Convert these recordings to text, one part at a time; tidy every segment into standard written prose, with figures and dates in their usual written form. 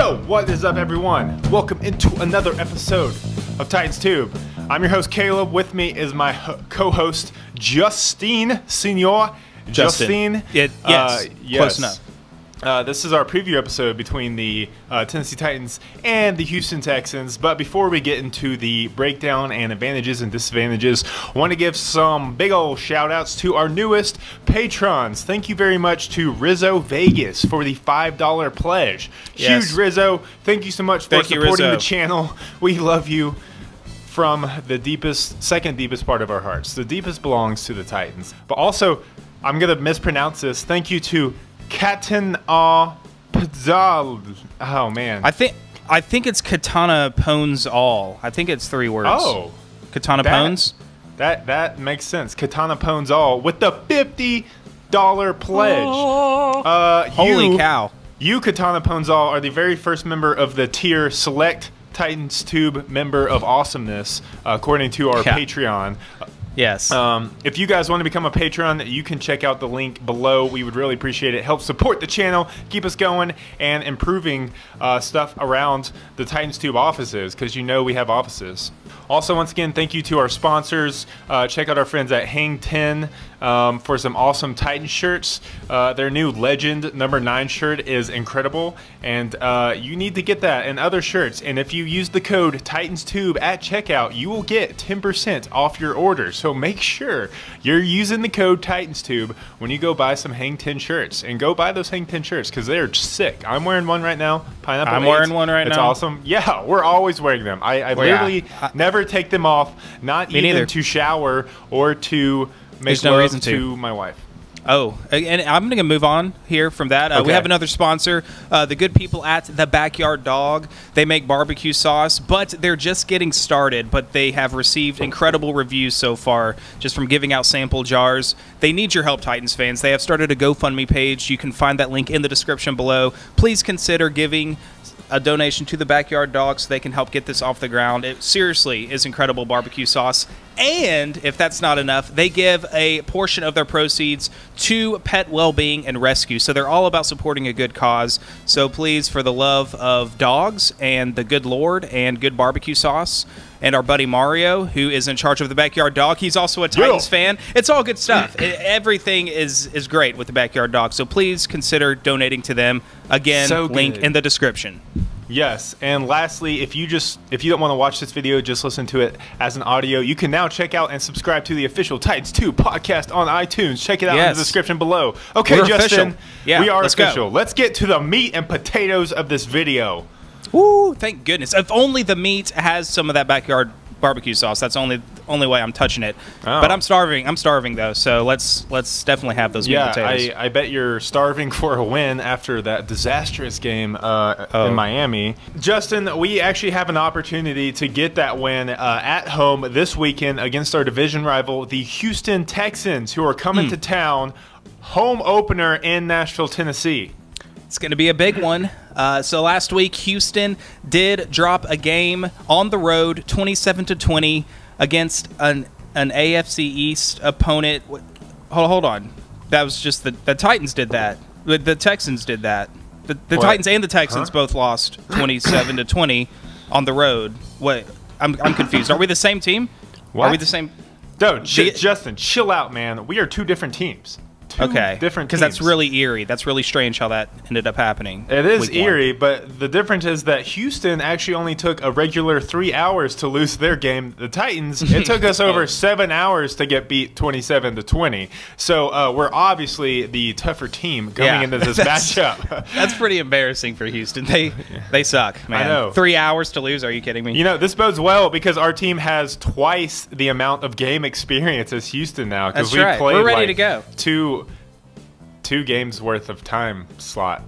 Yo, what is up, everyone? Welcome into another episode of Titans Tube. I'm your host, Caleb. With me is my co-host, Justine. Senor Justine. Yes. Close enough. This is our preview episode between the Tennessee Titans and the Houston Texans. But before we get into the breakdown and advantages and disadvantages, I want to give some big old shout outs to our newest patrons. Thank you very much to Rizzo Vegas for the $5 pledge. Yes. Huge Rizzo. Thank you so much for supporting the channel. We love you from the deepest, second deepest part of our hearts. The deepest belongs to the Titans. But also, I'm going to mispronounce this. Thank you to Katana Pazal. Oh man. I think it's Katana Pones all. I think it's 3 words. Oh. Katana Pones? That makes sense. Katana Pones all with the $50 pledge. Holy cow. You, Katana Pones all, are the very first member of the tier select Titans Tube member of awesomeness, according to our Patreon. Yes. If you guys want to become a patron, you can check out the link below. We would really appreciate it. Help support the channel, keep us going, and improving stuff around the Titans Tube offices, because you know we have offices. Also, once again, thank you to our sponsors. Check out our friends at Hang 10 for some awesome Titans shirts. Their new Legend number 9 shirt is incredible, and you need to get that and other shirts. And if you use the code TitansTube at checkout, you will get 10% off your order. So make sure you're using the code TitansTube when you go buy some Hang 10 shirts. And go buy those Hang 10 shirts because they're sick. I'm wearing one right now. Pineapple I'm wearing one right now. It's awesome. Yeah, we're always wearing them. I literally never take them off, not even to shower or to make love to my wife. Oh, and I'm going to move on here from that. Okay. We have another sponsor, the good people at The Backyard Dog. They make barbecue sauce, but they're just getting started. But they have received incredible reviews so far just from giving out sample jars. They need your help, Titans fans. They have started a GoFundMe page. You can find that link in the description below. Please consider giving a donation to The Backyard Dog so they can help get this off the ground. It seriously is incredible barbecue sauce. And if that's not enough, they give a portion of their proceeds to pet well-being and rescue. So they're all about supporting a good cause. So please, for the love of dogs and the good Lord and good barbecue sauce, and our buddy Mario, who is in charge of The Backyard Dog, he's also a Titans fan. It's all good stuff. Everything is great with The Backyard Dog. So please consider donating to them. Again, link in the description. Yes, and lastly, if you don't want to watch this video, just listen to it as an audio, you can now check out and subscribe to the official Titans 2 podcast on iTunes. Check it out in the description below. Okay, Justin, we are official. Let's get to the meat and potatoes of this video. Woo, thank goodness. If only the meat has some of that backyard barbecue sauce. That's the only way I'm touching it. Oh. But I'm starving though, so let's definitely have those meat and potatoes. I bet you're starving for a win after that disastrous game in Miami. Justin, we actually have an opportunity to get that win at home this weekend against our division rival, the Houston Texans, who are coming to town. Home opener in Nashville, Tennessee. It's going to be a big one. So last week, Houston did drop a game on the road, 27-20, against an AFC East opponent. Hold on. That was just the Titans did that. The Texans did that. The Titans and the Texans both lost 27-20 on the road. What? I'm confused. Are we the same team? What? Are we the same? No, Justin, chill out, man. We are two different teams. Different because that's really eerie. That's really strange how that ended up happening. It is eerie, but the difference is that Houston actually only took a regular 3 hours to lose their game. The Titans, it took us over 7 hours to get beat 27-20. So we're obviously the tougher team going into this matchup. That's pretty embarrassing for Houston. They suck, man. I know. 3 hours to lose? Are you kidding me? You know, this bodes well because our team has twice the amount of game experience as Houston now. That's right. We're ready to go. Two games worth of time slot.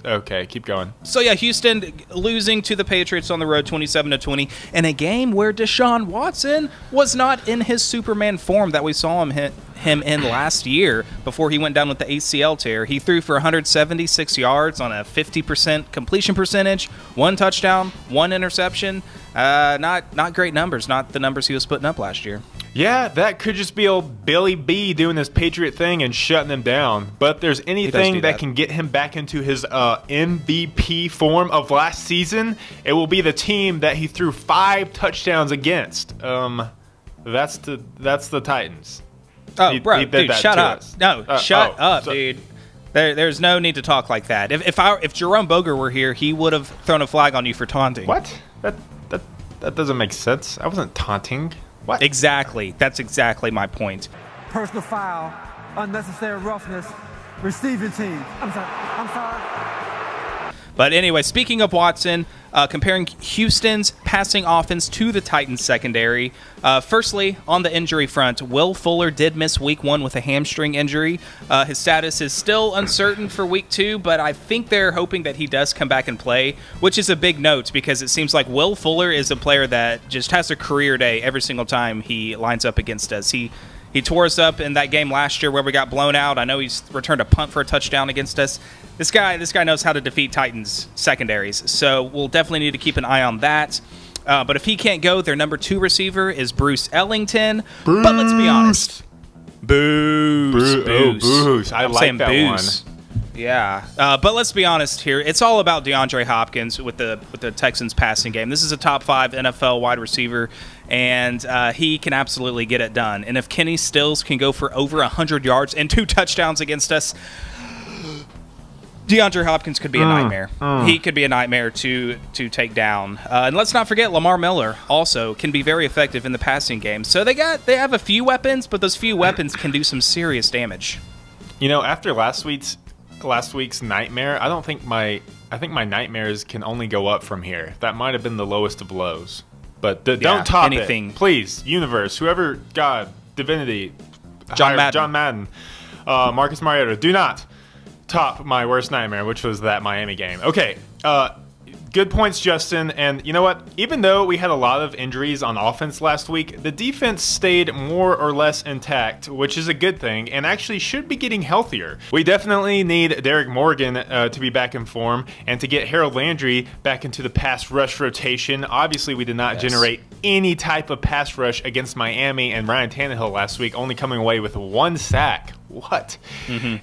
Okay, keep going. So yeah, Houston losing to the Patriots on the road 27-20 in a game where Deshaun Watson was not in his Superman form that we saw him him in last year before he went down with the ACL tear. He threw for 176 yards on a 50% completion percentage, 1 touchdown, 1 interception. Not great numbers, not the numbers he was putting up last year. Yeah, that could just be old Billy B doing this Patriot thing and shutting them down. But if there's anything that can get him back into his MVP form of last season, it will be the team that he threw 5 touchdowns against. That's the Titans. Oh, bro, dude, shut up. No, shut up, dude. There's no need to talk like that. If Jerome Boger were here, he would have thrown a flag on you for taunting. What? That doesn't make sense. I wasn't taunting. What? Exactly. That's exactly my point. Personal foul, unnecessary roughness, receiving team. I'm sorry. But anyway, speaking of Watson, comparing Houston's passing offense to the Titans secondary. Firstly, on the injury front, Will Fuller did miss week 1 with a hamstring injury. His status is still uncertain for week 2, but I think they're hoping that he does come back and play, which is a big note because it seems like Will Fuller is a player that just has a career day every single time he lines up against us. He tore us up in that game last year where we got blown out. I know he's returned a punt for a touchdown against us. This guy knows how to defeat Titans secondaries, so we'll definitely need to keep an eye on that. But if he can't go, their number 2 receiver is Bruce Ellington. Bruce. But let's be honest. Booze. I like that booze. One. Yeah, but let's be honest here. It's all about DeAndre Hopkins with the Texans passing game. This is a top 5 NFL wide receiver, and he can absolutely get it done. And if Kenny Stills can go for over 100 yards and 2 touchdowns against us, DeAndre Hopkins could be a nightmare. He could be a nightmare to take down. And let's not forget Lamar Miller also can be very effective in the passing game. So they have a few weapons, but those few weapons can do some serious damage. You know, after last week's nightmare, I think my nightmares can only go up from here. That might have been the lowest of lows. But don't top anything. It. Please, universe, whoever, God, divinity, John Madden, Marcus Mariota, do not top my worst nightmare, which was that Miami game. Okay, good points, Justin. And you know what? Even though we had a lot of injuries on offense last week, the defense stayed more or less intact, which is a good thing, and actually should be getting healthier. We definitely need Derek Morgan to be back in form, and to get Harold Landry back into the pass rush rotation. Obviously, we did not generate any type of pass rush against Miami and Ryan Tannehill last week, only coming away with 1 sack. What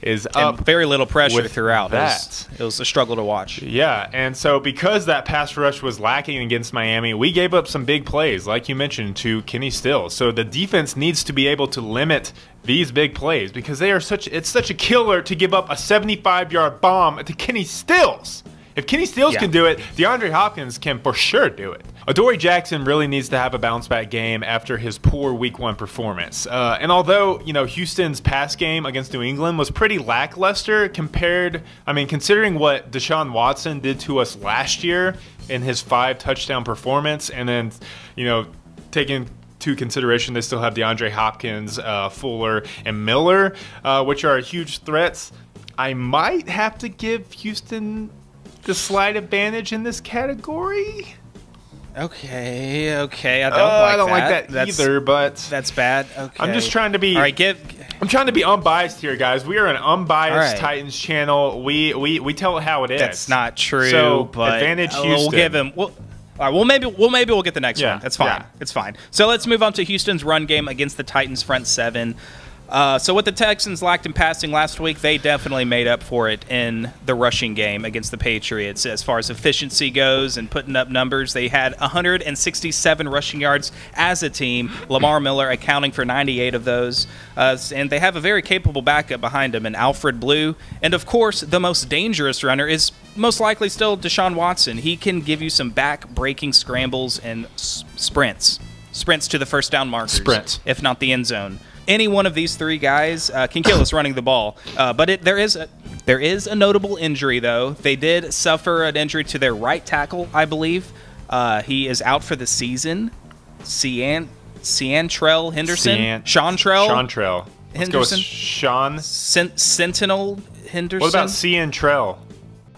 is up? And very little pressure throughout. It was a struggle to watch. Yeah, and so because that pass rush was lacking against Miami, we gave up some big plays, like you mentioned, to Kenny Stills. So the defense needs to be able to limit these big plays because it's such a killer to give up a 75-yard bomb to Kenny Stills. If Kenny Stills can do it, DeAndre Hopkins can for sure do it. Adoree Jackson really needs to have a bounce-back game after his poor Week 1 performance. And although, you know, Houston's pass game against New England was pretty lackluster considering what Deshaun Watson did to us last year in his 5-touchdown performance, and then, you know, taking into consideration they still have DeAndre Hopkins, Fuller, and Miller, which are huge threats, I might have to give Houston the slight advantage in this category. Okay. I don't like that either, but that's bad. Okay. I'm just trying to be. All right, I'm trying to be unbiased here, guys. We are an unbiased Titans channel. We tell it how it is. That's not true. So but advantage Houston. We'll give him. All right. Well, maybe we'll get the next one. That's fine. Yeah. It's fine. So let's move on to Houston's run game against the Titans' front 7. So what the Texans lacked in passing last week, they definitely made up for it in the rushing game against the Patriots. As far as efficiency goes and putting up numbers, they had 167 rushing yards as a team, Lamar Miller accounting for 98 of those. And they have a very capable backup behind him in Alfred Blue. And, of course, the most dangerous runner is most likely still Deshaun Watson. He can give you some back-breaking scrambles and sprints to the first down markers, if not the end zone. Any one of these 3 guys can kill us running the ball. But there is a notable injury, though. They did suffer an injury to their right tackle, I believe. He is out for the season. Seantrell Henderson? Seantrell. Henderson? Sean. Sentinel Henderson? What about Seantrell?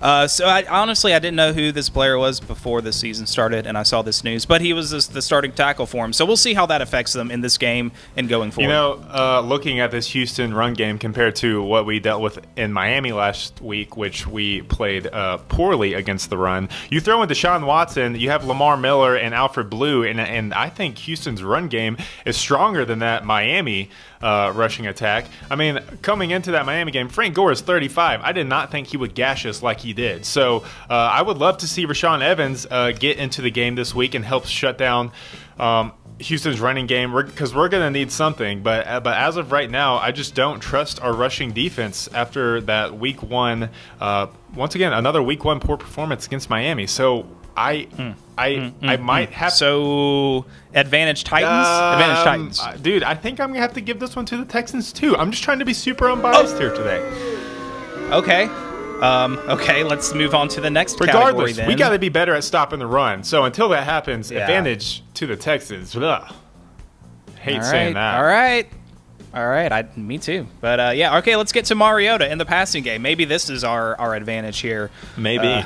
So honestly, I didn't know who this player was before the season started, and I saw this news. But he was the starting tackle for him. So we'll see how that affects them in this game and going forward. You know, looking at this Houston run game compared to what we dealt with in Miami last week, which we played poorly against the run, you throw in Deshaun Watson, you have Lamar Miller and Alfred Blue, and I think Houston's run game is stronger than that Miami rushing attack. I mean, coming into that Miami game, Frank Gore is 35. I did not think he would gash us like he did. So I would love to see Rashaan Evans get into the game this week and help shut down Houston's running game, because we're going to need something. But as of right now, I just don't trust our rushing defense after that week one. Once again, another week one poor performance against Miami. So I might have so advantage Titans. Advantage Titans, dude. I think I'm gonna have to give this one to the Texans too. I'm just trying to be super unbiased here today. Okay. Okay, let's move on to the next category Regardless, then. we got to be better at stopping the run. So until that happens, advantage to the Texans. Ugh. Hate saying that. All right. Me too. But yeah. Okay, let's get to Mariota in the passing game. Maybe this is our advantage here. Maybe.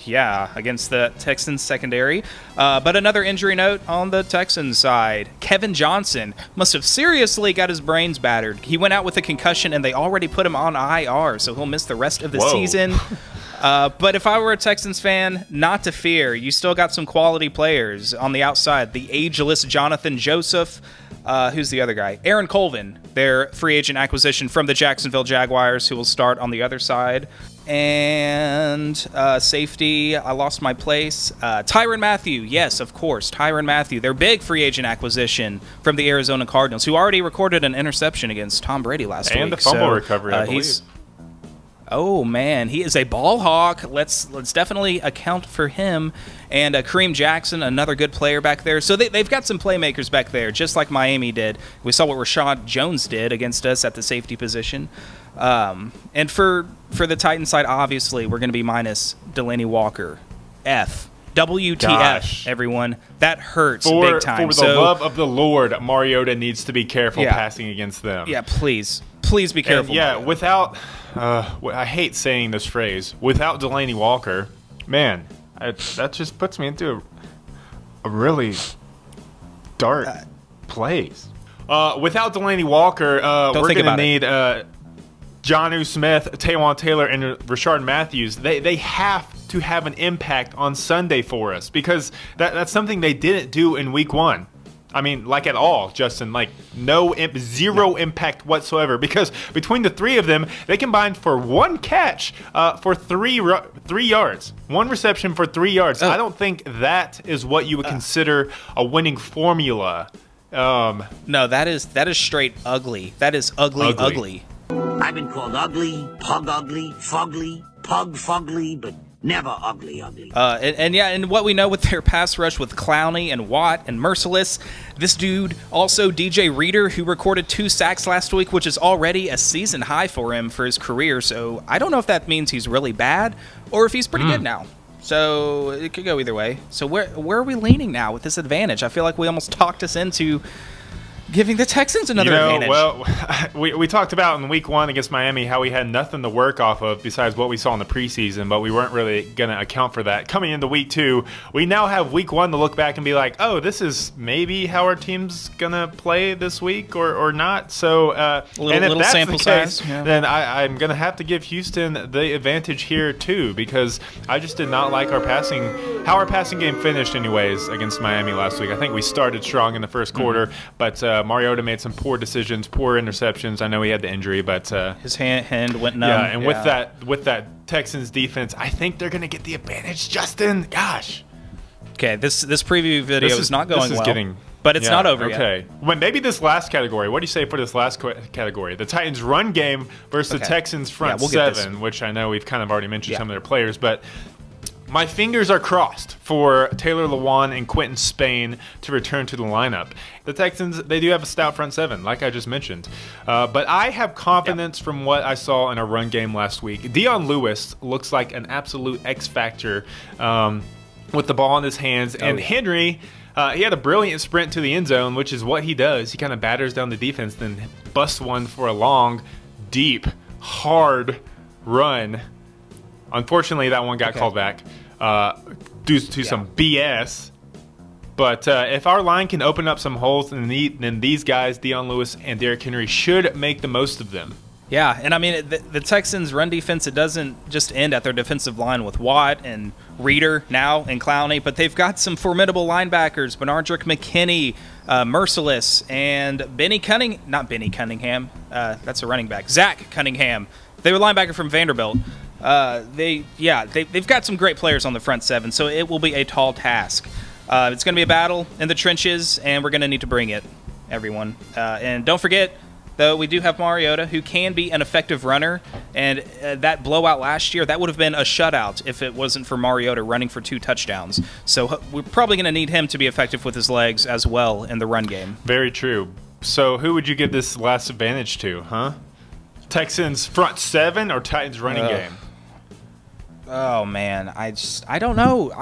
Yeah, against the Texans secondary. But another injury note on the Texans side. Kevin Johnson must have seriously got his brains battered. He went out with a concussion, and they already put him on IR, so he'll miss the rest of the season. But if I were a Texans fan, not to fear. You still got some quality players on the outside. The ageless Jonathan Joseph. Who's the other guy? Aaron Colvin, their free agent acquisition from the Jacksonville Jaguars, who will start on the other side. And safety, I lost my place. Tyrann Mathieu, yes, of course, Tyrann Mathieu, their big free agent acquisition from the Arizona Cardinals, who already recorded an interception against Tom Brady last week. And the fumble recovery, I believe. Oh man, he is a ball hawk. Let's definitely account for him. And Kareem Jackson, another good player back there. So they've got some playmakers back there, just like Miami did. We saw what Rashad Jones did against us at the safety position. And for the Titans side, obviously, we're going to be minus Delanie Walker. WTF, Gosh. everyone. That hurts big time. For the love of the Lord, Mariota needs to be careful passing against them. Yeah, please. Please be careful. And yeah, without, I hate saying this phrase, without Delanie Walker, man, that just puts me into a really dark place. Without Delanie Walker, we're going to need Jonnu Smith, Taywan Taylor, and Rashard Matthews. They have to have an impact on Sunday for us, because that's something they didn't do in week one. I mean, like at all, Justin, like zero impact whatsoever, because between the three of them, they combined for one catch for 3 yards. One reception for 3 yards. I don't think that is what you would consider a winning formula. No, that is straight ugly. That is ugly. I've been called ugly, fugly, pug fugly, but never ugly. And what we know with their pass rush with Clowney and Watt and Merciless, this dude, also DJ Reader, who recorded 2 sacks last week, which is already a season high for him for his career. So I don't know if that means he's really bad or if he's pretty good now. So it could go either way. So where are we leaning now with this advantage? I feel like we almost talked us into giving the Texans another advantage. Well, we talked about in week one against Miami how we had nothing to work off of besides what we saw in the preseason, but we weren't really going to account for that. Coming into week two, we now have week one to look back and be like, oh, this is maybe how our team's going to play this week or not. So, and if that's sample the case, size, yeah. then I'm going to have to give Houston the advantage here too, because I just did not like how our passing game finished anyways against Miami last week. I think we started strong in the first quarter, but Mariota made some poor decisions, poor interceptions. I know he had the injury, but his hand went numb. Yeah, and with that Texans defense, I think they're going to get the advantage. Justin, gosh. Okay, this preview video is not going well, but it's not over yet. Okay, well, maybe this last category. What do you say for this last category? The Titans' run game versus the Texans' front seven, which I know we've kind of already mentioned some of their players, but my fingers are crossed for Taylor Lewan and Quentin Spain to return to the lineup. The Texans, they do have a stout front seven, like I just mentioned. But I have confidence from what I saw in our run game last week. Dion Lewis looks like an absolute X factor with the ball in his hands. And Henry, he had a brilliant sprint to the end zone, which is what he does. He kind of batters down the defense, then busts one for a long, deep, hard run Unfortunately, that one got called back due to some BS. But if our line can open up some holes, then these guys, Dion Lewis and Derrick Henry, should make the most of them. Yeah, and I mean, the Texans' run defense, it doesn't just end at their defensive line with Watt and Reeder now and Clowney, but they've got some formidable linebackers, Benardrick McKinney, Merciless, and not Benny Cunningham, that's a running back, Zach Cunningham. They were linebacker from Vanderbilt. They've got some great players on the front seven, so it will be a tall task. It's going to be a battle in the trenches, and we're going to need to bring it, everyone. And don't forget, though, we do have Mariota, who can be an effective runner, and that blowout last year, that would have been a shutout if it wasn't for Mariota running for 2 touchdowns. So we're probably going to need him to be effective with his legs as well in the run game. Very true. So who would you give this last advantage to, huh? Texans front 7 or Titans running game? Oh man, I don't know.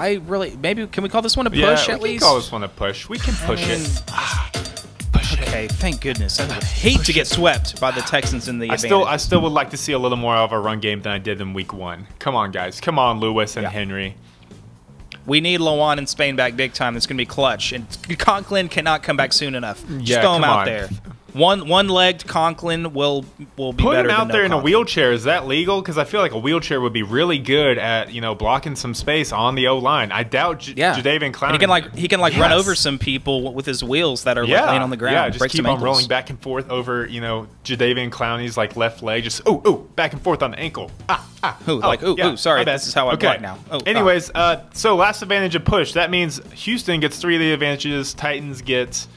Maybe can we call this one a push at least? We can call this one a push. We can push it. Okay, thank goodness. I would hate to get swept by the Texans in the advantage. I still would like to see a little more of our run game than I did in week 1. Come on, guys. Come on, Lewis and Henry. We need Lawan and Spain back big time. It's going to be clutch. And Conklin cannot come back soon enough. Just throw him out there. One-legged Conklin will be better than Put him out no there in a Conklin. wheelchair. Is that legal? Because I feel like a wheelchair would be really good at blocking some space on the O-line. I doubt Jadeveon Clowney. He can run over some people with his wheels that are laying on the ground. Yeah, just keep on rolling back and forth over Jadeveon Clowney's left leg. Just back and forth on the ankle. Sorry, this is how I block now. Anyways, so last advantage of push. That means Houston gets 3 of the advantages. Titans get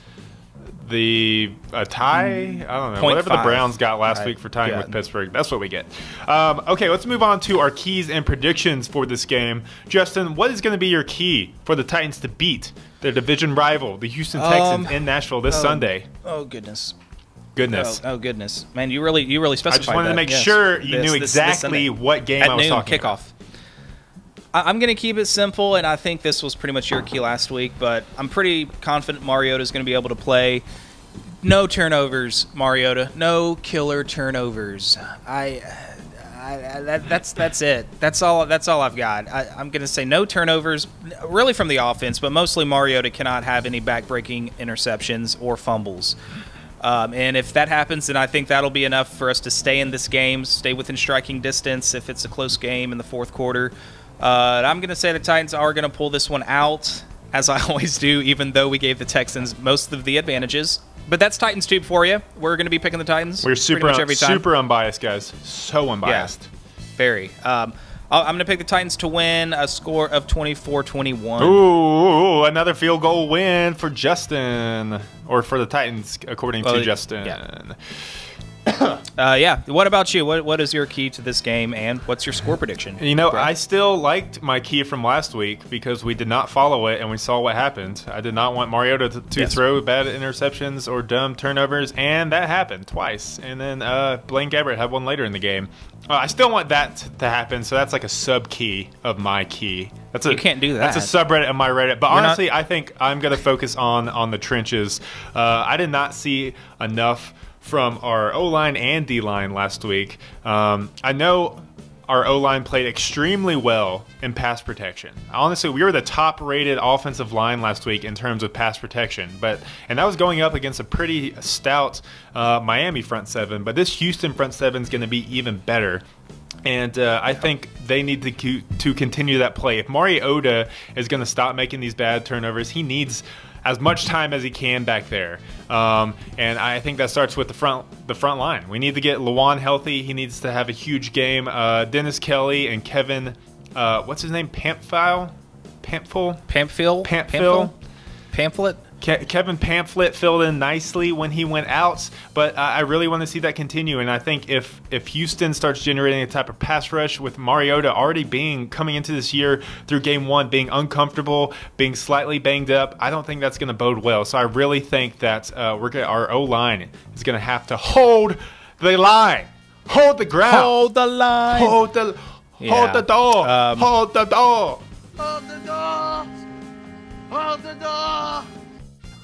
the tie. I don't know. Whatever the Browns got last week for tying with Pittsburgh. That's what we get. Okay, let's move on to our keys and predictions for this game. Justin, what is going to be your key for the Titans to beat their division rival, the Houston Texans, in Nashville this Sunday? Oh goodness. Oh goodness, man! You really specified. I just wanted to make sure you knew exactly what game I was talking about. Kickoff. I'm going to keep it simple, and I think this was pretty much your key last week, but I'm pretty confident Mariota is going to be able to play. No turnovers, Mariota. No killer turnovers. That's it. That's all I've got. I'm going to say no turnovers, really from the offense, but mostly Mariota cannot have any back-breaking interceptions or fumbles. And if that happens, then I think that'll be enough for us to stay in this game, stay within striking distance if it's a close game in the fourth quarter. I'm going to say the Titans are going to pull this one out, as I always do, even though we gave the Texans most of the advantages. But that's Titans Tube for you. We're going to be picking the Titans. We're super unbiased, guys. So unbiased. Yeah, very. I'm going to pick the Titans to win a score of 24-21. Ooh, another field goal win for Justin. Or for the Titans, according to Justin. Yeah. What about you? What is your key to this game, and what's your score prediction? I still liked my key from last week because we did not follow it and we saw what happened. I did not want Mariota to throw bad interceptions or dumb turnovers, and that happened twice. And then Blaine Gabbert had one later in the game. I still want that to happen, so that's like a sub-key of my key. You can't do that. That's a subreddit of my Reddit. But honestly, I think I'm going to focus on the trenches. I did not see enough from our O-line and D-line last week. I know our O-line played extremely well in pass protection. Honestly, we were the top-rated offensive line last week in terms of pass protection, and that was going up against a pretty stout Miami front seven. But this Houston front seven is going to be even better. And I think they need to continue that play. If Mariota is going to stop making these bad turnovers, he needs as much time as he can back there. And I think that starts with the front line. We need to get Lawan healthy. He needs to have a huge game. Dennis Kelly and Kevin, what's his name? Pamphile? Pamphlet? Kevin Pamphlet filled in nicely when he went out, but I really want to see that continue. And I think if Houston starts generating a type of pass rush with Mariota already coming into this year through game 1, being uncomfortable, being slightly banged up, I don't think that's going to bode well. So I really think that our O-line is going to have to hold the line, hold the ground, hold the line, hold the door, hold the door, hold the door, hold the door.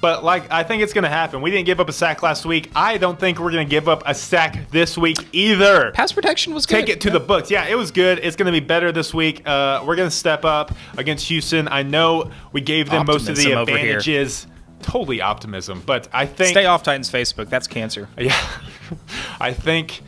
But I think it's going to happen. We didn't give up a sack last week. I don't think we're going to give up a sack this week either. Pass protection was good. Take it to the books. Yeah, it was good. It's going to be better this week. We're going to step up against Houston. I know we gave them most of the advantages. Totally optimism. But I think... Stay off Titans Facebook. That's cancer. Yeah. I think...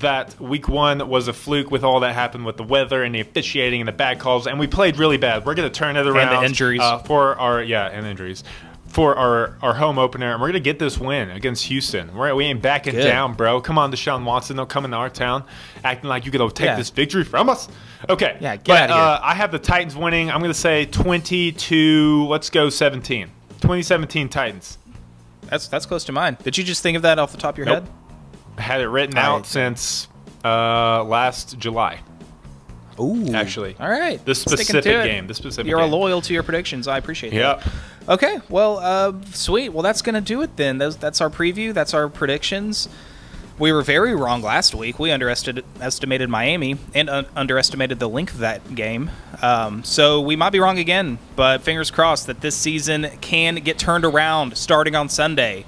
that week 1 was a fluke with all that happened with the weather and the officiating and the bad calls, and we played really bad. We're going to turn it around. And the injuries. And injuries. For our home opener, and we're going to get this win against Houston. We ain't backing down, bro. Come on, Deshaun Watson. Don't come into our town acting like you're going to take this victory from us. Okay. Yeah, get out of here. I have the Titans winning. I'm going to say 20 let's go 17. 2017 Titans. That's close to mine. Did you just think of that off the top of your head? Had it written out since last July. Ooh, actually. All right. This specific game. You're loyal to your predictions. I appreciate that. Yep. Okay. Well, sweet. Well, that's going to do it then. That's our preview. That's our predictions. We were very wrong last week. We underestimated Miami and underestimated the length of that game. So we might be wrong again, but fingers crossed that this season can get turned around starting on Sunday.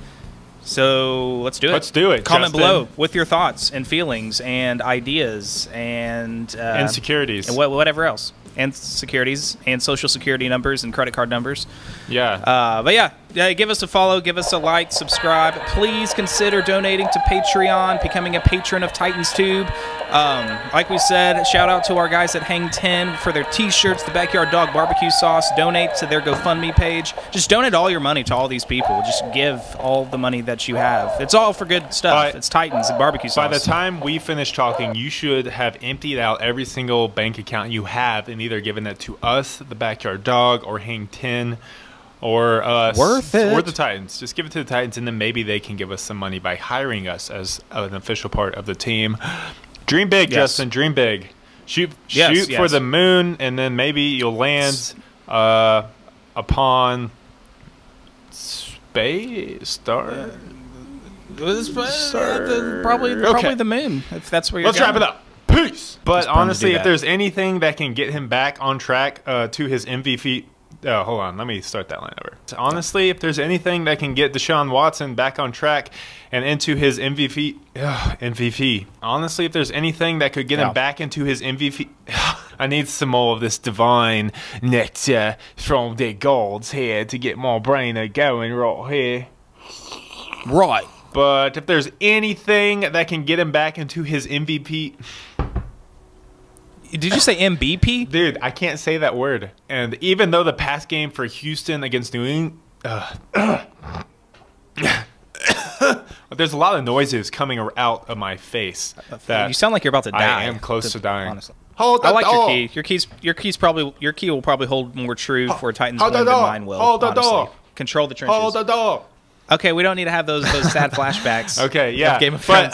So let's do it. Let's do it. Comment below with your thoughts and feelings and ideas and insecurities and whatever else, and securities and social security numbers and credit card numbers. Yeah. But yeah, give us a follow, give us a like, subscribe. Please consider donating to Patreon, becoming a patron of Titans Tube. Like we said, shout out to our guys at Hang 10 for their t-shirts, the Backyard Dog BBQ Sauce. Donate to their GoFundMe page. Just donate all your money to all these people. Just give all the money that you have. It's all for good stuff. It's Titans and barbecue sauce. By the time we finish talking, you should have emptied out every single bank account you have and either given that to us, the Backyard Dog, or Hang 10. Or us, or the Titans. Just give it to the Titans, and then maybe they can give us some money by hiring us as an official part of the team. Dream big, Justin. Dream big. Shoot for the moon, and then maybe you'll land upon space star. Probably the moon. If that's where you're Let's wrap it up. Peace. But honestly, if there's anything that can get him back on track to his MVP. Oh, hold on. Let me start that line over. Honestly, if there's anything that can get Deshaun Watson back on track and into his MVP. Honestly, if there's anything that could get him back into his MVP. I need some more of this divine nectar from the gods here to get my brain going right here. Right. But if there's anything that can get him back into his MVP... Did you say MVP? Dude, I can't say that word. And even though the pass game for Houston against New England... but there's a lot of noises coming out of my face. That you sound like you're about to die. I am close to dying. Honestly. I like your key. Your key will probably hold more true for Titans win than mine will. Hold the door. Control the trenches. Hold the door. Okay, we don't need to have those sad flashbacks. Okay, yeah. Of Game of Thrones.